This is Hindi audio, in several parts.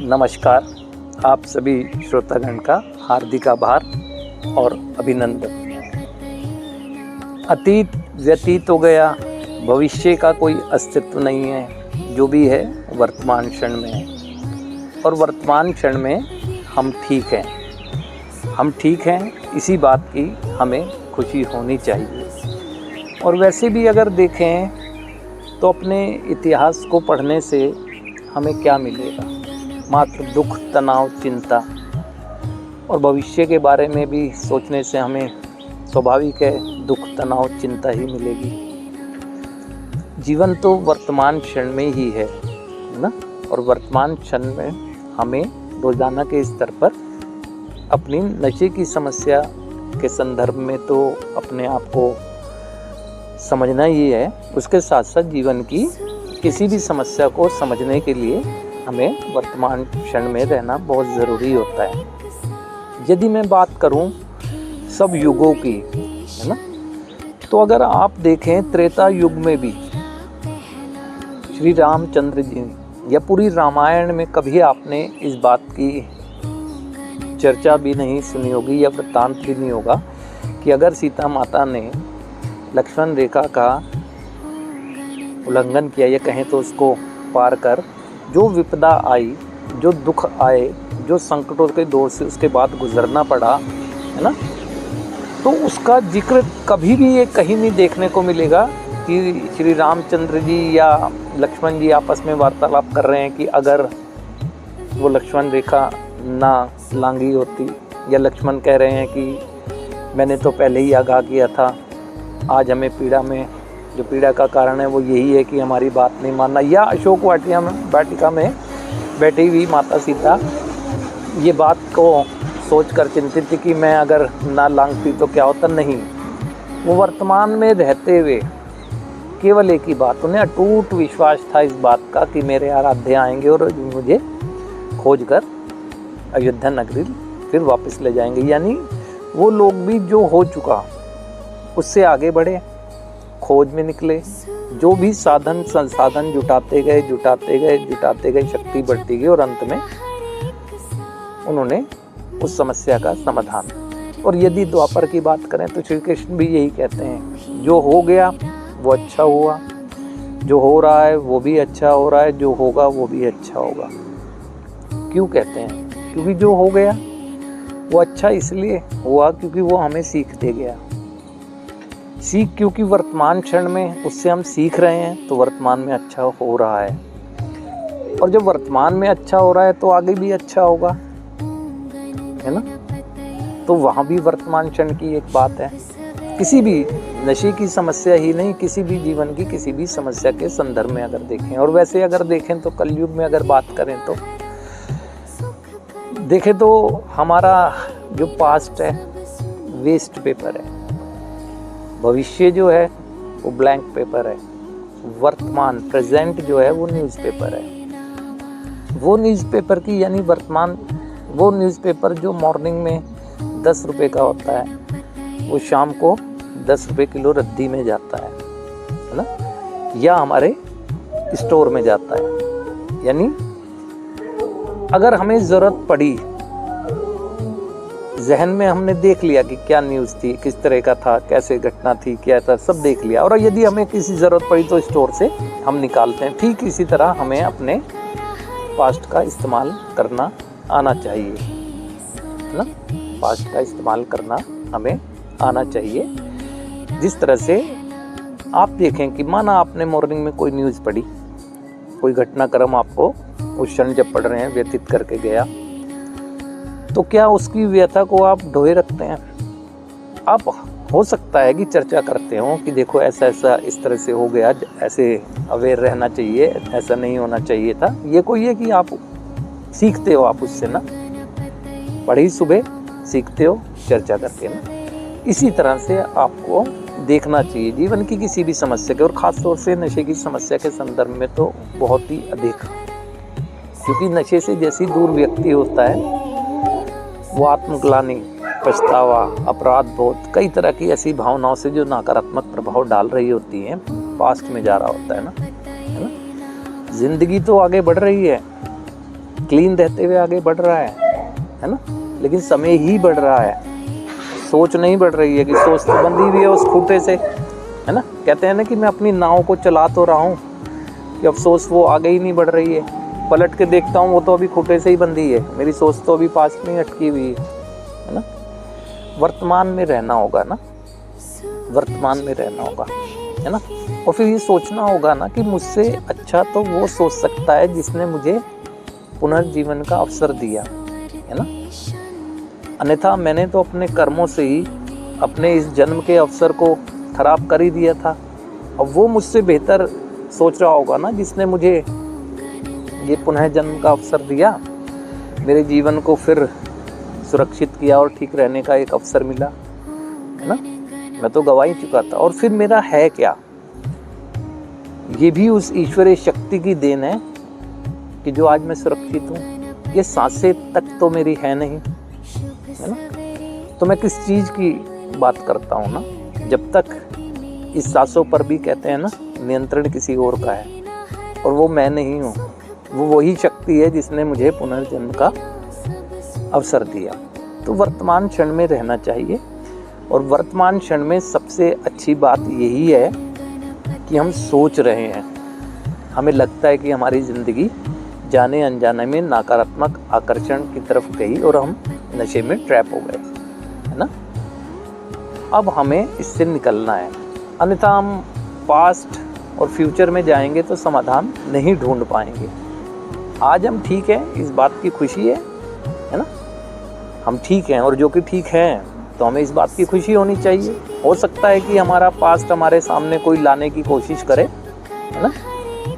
नमस्कार। आप सभी श्रोतागण का हार्दिक आभार और अभिनंदन। अतीत व्यतीत हो गया, भविष्य का कोई अस्तित्व नहीं है। जो भी है वर्तमान क्षण में है और वर्तमान क्षण में हम ठीक हैं। हम ठीक हैं, इसी बात की हमें खुशी होनी चाहिए। और वैसे भी अगर देखें तो अपने इतिहास को पढ़ने से हमें क्या मिलेगा? मात्र दुख, तनाव, चिंता। और भविष्य के बारे में भी सोचने से हमें स्वाभाविक है दुख, तनाव, चिंता ही मिलेगी। जीवन तो वर्तमान क्षण में ही है ना। और वर्तमान क्षण में हमें रोजाना के स्तर पर अपनी नशे की समस्या के संदर्भ में तो अपने आप को समझना ही है। उसके साथ साथ जीवन की किसी भी समस्या को समझने के लिए हमें वर्तमान क्षण में रहना बहुत ज़रूरी होता है। यदि मैं बात करूं सब युगों की, है ना, तो अगर आप देखें त्रेता युग में भी श्री रामचंद्र जी या पूरी रामायण में कभी आपने इस बात की चर्चा भी नहीं सुनी होगी या वृत्तांत भी नहीं होगा कि अगर सीता माता ने लक्ष्मण रेखा का उल्लंघन किया या कहें तो उसको पार कर जो विपदा आई, जो दुख आए, जो संकटों के दौर से उसके बाद गुजरना पड़ा, है ना, तो उसका जिक्र कभी भी ये कहीं नहीं देखने को मिलेगा कि श्री रामचंद्र जी या लक्ष्मण जी आपस में वार्तालाप कर रहे हैं कि अगर वो लक्ष्मण रेखा ना लांघी होती, या लक्ष्मण कह रहे हैं कि मैंने तो पहले ही आगाह किया था, आज हमें पीड़ा में जो पीड़ा का कारण है वो यही है कि हमारी बात नहीं मानना। या अशोक वाटिका में बैठी हुई माता सीता ये बात को सोचकर चिंतित थी कि मैं अगर ना लांघती तो क्या होता। नहीं, वो वर्तमान में रहते हुए केवल एक ही बात, उन्हें अटूट विश्वास था इस बात का कि मेरे आराध्य आएंगे और मुझे खोज कर अयोध्या नगरी फिर वापस ले जाएंगे। यानी वो लोग भी जो हो चुका उससे आगे बढ़े, खोज में निकले, जो भी साधन संसाधन जुटाते गए, शक्ति बढ़ती गई और अंत में उन्होंने उस समस्या का समाधान। और यदि द्वापर की बात करें तो श्री कृष्ण भी यही कहते हैं, जो हो गया वो अच्छा हुआ, जो हो रहा है वो भी अच्छा हो रहा है, जो होगा वो भी अच्छा होगा। क्यों कहते हैं? क्योंकि जो हो गया वो अच्छा इसलिए हुआ क्योंकि वो हमें सीख दे गया। सीख क्योंकि वर्तमान क्षण में उससे हम सीख रहे हैं तो वर्तमान में अच्छा हो रहा है। और जब वर्तमान में अच्छा हो रहा है तो आगे भी अच्छा होगा, है ना। तो वहाँ भी वर्तमान क्षण की एक बात है। किसी भी नशे की समस्या ही नहीं, किसी भी जीवन की किसी भी समस्या के संदर्भ में अगर देखें, और वैसे अगर देखें तो कलयुग में अगर बात करें तो देखें तो हमारा जो पास्ट है वेस्ट पेपर है, भविष्य जो है वो ब्लैंक पेपर है, वर्तमान प्रेजेंट जो है वो न्यूज़पेपर है। वो न्यूज़पेपर की यानी वर्तमान, वो न्यूज़पेपर जो मॉर्निंग में 10 रुपये का होता है वो शाम को 10 रुपये किलो रद्दी में जाता है ना, या हमारे स्टोर में जाता है। यानी अगर हमें ज़रूरत पड़ी, जहन में हमने देख लिया कि क्या न्यूज़ थी, किस तरह का था, कैसे घटना थी, क्या था, सब देख लिया, और यदि हमें किसी ज़रूरत पड़ी तो स्टोर से हम निकालते हैं। ठीक इसी तरह हमें अपने पास्ट का इस्तेमाल करना आना चाहिए, है ना। पास्ट का इस्तेमाल करना हमें आना चाहिए। जिस तरह से आप देखें कि माना आपने मॉर्निंग में कोई न्यूज़ पढ़ी, कोई घटनाक्रम आपको उस क्षण जब पढ़ रहे हैं व्यतीत करके गया, तो क्या उसकी व्यथा को आप ढोए रखते हैं? आप हो सकता है कि चर्चा करते हो कि देखो ऐसा ऐसा इस तरह से हो गया, ऐसे अवेयर रहना चाहिए, ऐसा नहीं होना चाहिए था। ये कोई है कि आप सीखते हो, आप उससे ना पढ़ी सुबह सीखते हो चर्चा करके ना। इसी तरह से आपको देखना चाहिए जीवन की किसी भी समस्या के, और ख़ास तौर से नशे की समस्या के संदर्भ में तो बहुत ही अधिक, क्योंकि नशे से जैसी दूर व्यक्ति होता है वो आत्मग्लानि, पछतावा, अपराध बोध, कई तरह की ऐसी भावनाओं से जो नकारात्मक प्रभाव डाल रही होती हैं पास्ट में जा रहा होता है ना। जिंदगी तो आगे बढ़ रही है, क्लीन रहते हुए आगे बढ़ रहा है ना। लेकिन समय ही बढ़ रहा है, सोच नहीं बढ़ रही है कि सोच तो बंधी हुई है उस खूंटे से, है ना। कहते हैं ना कि मैं अपनी नाव को चला तो रहा हूँ कि अफसोस वो आगे ही नहीं बढ़ रही है। पलट के देखता हूँ वो तो अभी खूंटे से ही बंधी है, मेरी सोच तो अभी पास में ही अटकी हुई है ना। वर्तमान में रहना होगा ना, वर्तमान में रहना होगा, है ना। और फिर ये सोचना होगा ना कि मुझसे अच्छा तो वो सोच सकता है जिसने मुझे पुनर्जीवन का अवसर दिया, है ना। अन्यथा मैंने तो अपने कर्मों से ही अपने इस जन्म के अवसर को खराब कर ही दिया था। अब वो मुझसे बेहतर सोच रहा होगा ना जिसने मुझे ये पुनः जन्म का अवसर दिया, मेरे जीवन को फिर सुरक्षित किया और ठीक रहने का एक अवसर मिला, है ना। मैं तो गवा ही चुका था। और फिर मेरा है क्या, ये भी उस ईश्वरीय शक्ति की देन है कि जो आज मैं सुरक्षित हूँ। ये सांसें तक तो मेरी है नहीं, है ना। तो मैं किस चीज़ की बात करता हूँ ना, जब तक इस सांसों पर भी कहते हैं ना नियंत्रण किसी और का है और वो मैं नहीं हूँ, वो वही शक्ति है जिसने मुझे पुनर्जन्म का अवसर दिया। तो वर्तमान क्षण में रहना चाहिए। और वर्तमान क्षण में सबसे अच्छी बात यही है कि हम सोच रहे हैं, हमें लगता है कि हमारी ज़िंदगी जाने अनजाने में नकारात्मक आकर्षण की तरफ गई और हम नशे में ट्रैप हो गए, है ना। अब हमें इससे निकलना है, अन्यथा हम पास्ट और फ्यूचर में जाएंगे तो समाधान नहीं ढूंढ पाएंगे। आज हम ठीक हैं, इस बात की खुशी है ना। हम ठीक हैं और जो कि ठीक हैं तो हमें इस बात की खुशी होनी चाहिए। हो सकता है कि हमारा पास्ट हमारे सामने कोई लाने की कोशिश करे, है ना।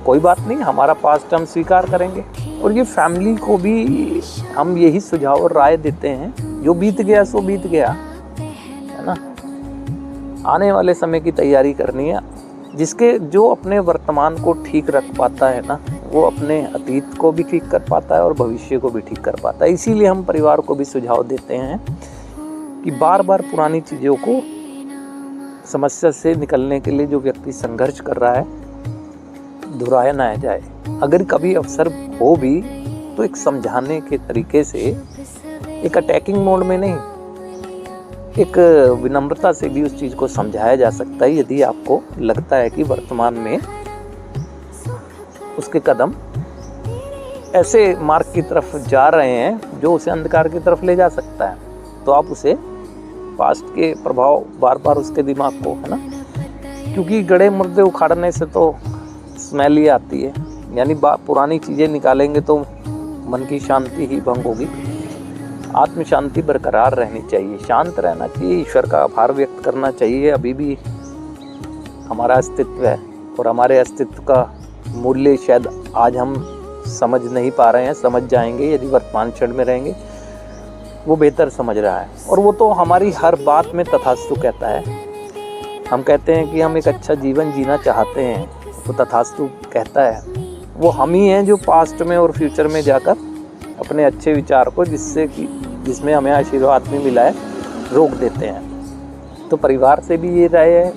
कोई बात नहीं, हमारा पास्ट हम स्वीकार करेंगे। और ये फैमिली को भी हम यही सुझाव और राय देते हैं, जो बीत गया सो बीत गया, है ना। आने वाले समय की तैयारी करनी है। जिसके जो अपने वर्तमान को ठीक रख पाता है ना, वो अपने अतीत को भी ठीक कर पाता है और भविष्य को भी ठीक कर पाता है। इसीलिए हम परिवार को भी सुझाव देते हैं कि बार बार पुरानी चीज़ों को, समस्या से निकलने के लिए जो व्यक्ति संघर्ष कर रहा है, दोहराया ना जाए। अगर कभी अवसर हो भी तो एक समझाने के तरीके से, एक अटैकिंग मोड में नहीं, एक विनम्रता से भी उस चीज़ को समझाया जा सकता है। यदि आपको लगता है कि वर्तमान में उसके कदम ऐसे मार्ग की तरफ जा रहे हैं जो उसे अंधकार की तरफ ले जा सकता है, तो आप उसे पास्ट के प्रभाव बार बार उसके दिमाग को, है ना, क्योंकि गड़े मुर्दे उखाड़ने से तो स्मेल ही आती है। यानी पुरानी चीज़ें निकालेंगे तो मन की शांति ही भंग होगी। आत्म शांति बरकरार रहनी चाहिए, शांत रहना चाहिए, ईश्वर का आभार व्यक्त करना चाहिए। अभी भी हमारा अस्तित्व है और हमारे अस्तित्व का मूल्य शायद आज हम समझ नहीं पा रहे हैं, समझ जाएंगे यदि वर्तमान क्षण में रहेंगे। वो बेहतर समझ रहा है और वो तो हमारी हर बात में तथास्तु कहता है। हम कहते हैं कि हम एक अच्छा जीवन जीना चाहते हैं, तो तथास्तु कहता है। वो हम ही हैं जो पास्ट में और फ्यूचर में जाकर अपने अच्छे विचार को, जिसमें हमें आशीर्वाद भी मिला है, रोक देते हैं। तो परिवार से भी ये राय है,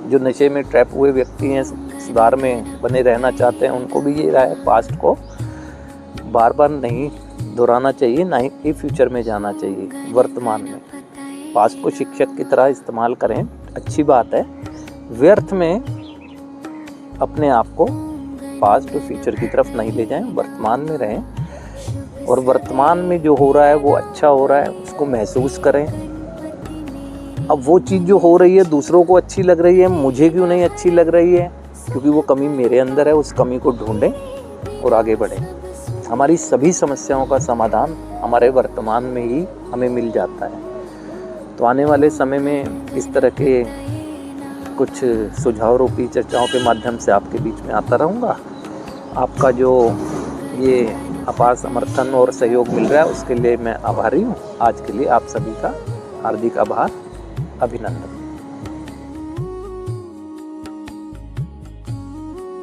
जो नशे में ट्रैप हुए व्यक्ति हैं, सुधार में बने रहना चाहते हैं, उनको भी ये राय है, पास्ट को बार बार नहीं दोहराना चाहिए, ना ही फ्यूचर में जाना चाहिए। वर्तमान में पास्ट को शिक्षक की तरह इस्तेमाल करें, अच्छी बात है। व्यर्थ में अपने आप को पास्ट और फ्यूचर की तरफ नहीं ले जाएं, वर्तमान में रहें और वर्तमान में जो हो रहा है वो अच्छा हो रहा है, उसको महसूस करें। अब वो चीज़ जो हो रही है दूसरों को अच्छी लग रही है, मुझे क्यों नहीं अच्छी लग रही है, क्योंकि वो कमी मेरे अंदर है। उस कमी को ढूंढें और आगे बढ़ें। हमारी सभी समस्याओं का समाधान हमारे वर्तमान में ही हमें मिल जाता है। तो आने वाले समय में इस तरह के कुछ सुझाव रूपी चर्चाओं के माध्यम से आपके बीच में आता रहूँगा। आपका जो ये अपार समर्थन और सहयोग मिल रहा है उसके लिए मैं आभारी हूँ। आज के लिए आप सभी का हार्दिक आभार, अभिनंदन।